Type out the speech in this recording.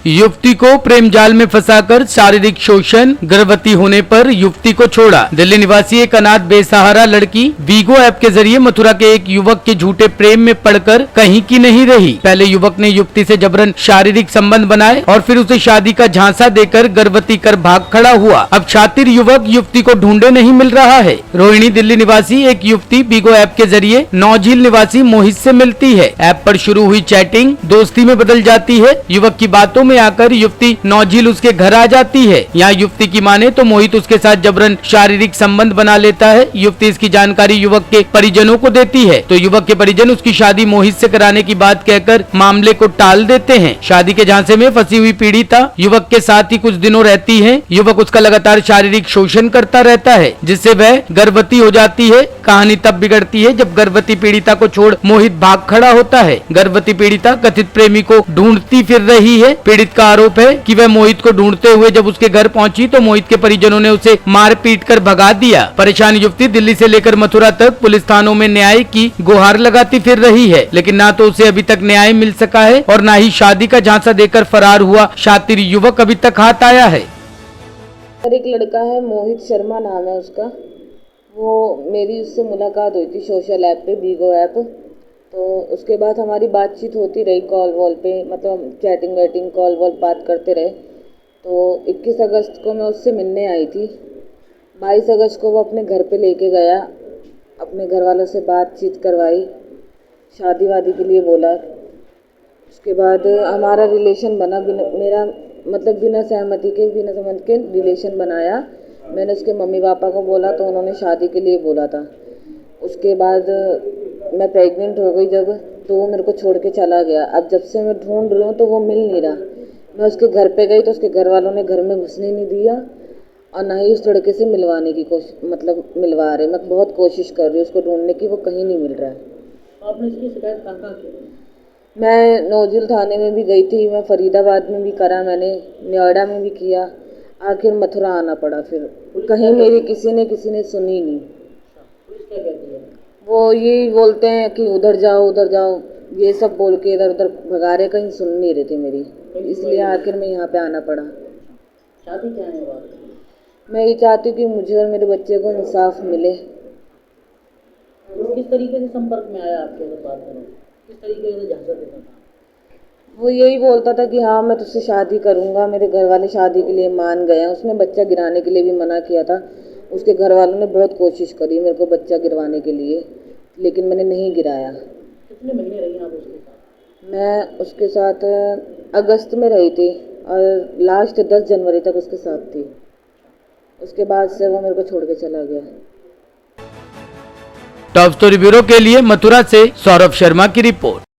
युवती को प्रेम जाल में फंसाकर शारीरिक शोषण, गर्भवती होने पर युवती को छोड़ा। दिल्ली निवासी एक अनाथ बेसहारा लड़की वीगो ऐप के जरिए मथुरा के एक युवक के झूठे प्रेम में पड़कर कहीं की नहीं रही। पहले युवक ने युवती से जबरन शारीरिक संबंध बनाए और फिर उसे शादी का झांसा देकर गर्भवती कर भाग खड़ा हुआ। अब शातिर युवक युवती को ढूंढे नहीं मिल रहा है। रोहिणी दिल्ली निवासी एक युवती वीगो ऐप के जरिए नौझील निवासी मोहित से मिलती है। ऐप पर शुरू हुई चैटिंग दोस्ती में बदल जाती है। युवक की बातों में आकर युवती नौझील उसके घर आ जाती है। यहाँ युवती की माने तो मोहित उसके साथ जबरन शारीरिक संबंध बना लेता है। युवती इसकी जानकारी युवक के परिजनों को देती है तो युवक के परिजन उसकी शादी मोहित से कराने की बात कहकर मामले को टाल देते हैं। शादी के झांसे में फंसी हुई पीड़िता युवक के साथ ही कुछ दिनों रहती है। युवक उसका लगातार शारीरिक शोषण करता रहता है जिससे वह गर्भवती हो जाती है। कहानी तब बिगड़ती है जब गर्भवती पीड़िता को छोड़ मोहित भाग खड़ा होता है। गर्भवती पीड़िता कथित प्रेमी को ढूंढती फिर रही है। पीड़ित का आरोप है कि वह मोहित को ढूंढते हुए जब उसके घर पहुंची तो मोहित के परिजनों ने उसे मार पीट कर भगा दिया। परेशान युवती दिल्ली से लेकर मथुरा तक पुलिस थानों में न्याय की गुहार लगाती फिर रही है, लेकिन ना तो उसे अभी तक न्याय मिल सका है और ना ही शादी का झांसा देकर फरार हुआ शातिर युवक अभी तक हाथ आया है। एक लड़का है, मोहित शर्मा नाम है उसका। वो मेरी उससे मुलाकात हुई थी सोशल ऐप पे, वीगो ऐप। तो उसके बाद हमारी बातचीत होती रही कॉल वॉल पे, मतलब चैटिंग वेटिंग कॉल वॉल बात करते रहे। तो 21 अगस्त को मैं उससे मिलने आई थी। 22 अगस्त को वो अपने घर पे लेके गया, अपने घर वालों से बातचीत करवाई, शादी वादी के लिए बोला। उसके बाद हमारा रिलेशन बना, मेरा मतलब बिना सहमति के, बिना संबंध के रिलेशन बनाया। मैंने उसके मम्मी पापा को बोला तो उन्होंने शादी के लिए बोला था। उसके बाद मैं प्रेग्नेंट हो गई जब, तो वो मेरे को छोड़ के चला गया। अब जब से मैं ढूंढ रही हूँ तो वो मिल नहीं रहा। मैं उसके घर पे गई तो उसके घर वालों ने घर में घुसने नहीं दिया और ना ही उस लड़के से मिलवाने की मिलवा रहे। मैं बहुत कोशिश कर रही हूँ उसको ढूंढने की, वो कहीं नहीं मिल रहा है। आपने इसकी शिकायत कहाँ की? मैं नौझील थाने में भी गई थी, मैं फरीदाबाद में भी करा, मैंने नोएडा में भी किया, आखिर मथुरा आना पड़ा। फिर कहीं मेरी किसी ने सुनी नहीं। पुलिस क्या कहती है? वो यही बोलते हैं कि उधर जाओ, ये सब बोल के इधर उधर भगा रहे, कहीं सुन नहीं रहे थे मेरी, इसलिए आखिर में यहाँ पे आना पड़ा। शादी क्या है बात? मैं ये चाहती हूँ कि मुझे और मेरे बच्चे को इंसाफ मिले। किस तरीके से संपर्क में आया आपके साथ बात करो? किस तरीके से झांसा देता था? वो यही बोलता था कि हाँ मैं तुझसे शादी करूँगा। मेरे घर वाले शादी के लिए मान गए हैं। उसने बच्चा गिराने के लिए भी मना किया था। उसके घर वालों ने बहुत कोशिश करी मेरे को बच्चा गिरवाने के लिए, लेकिन मैंने नहीं गिराया। कितने महीने रही आप उसके साथ? मैं उसके साथ अगस्त में रही थी और लास्ट 10 जनवरी तक उसके साथ थी। उसके बाद से वो मेरे को छोड़ के चला गया। टॉप स्टोरी ब्यूरो के लिए मथुरा से सौरभ शर्मा की रिपोर्ट।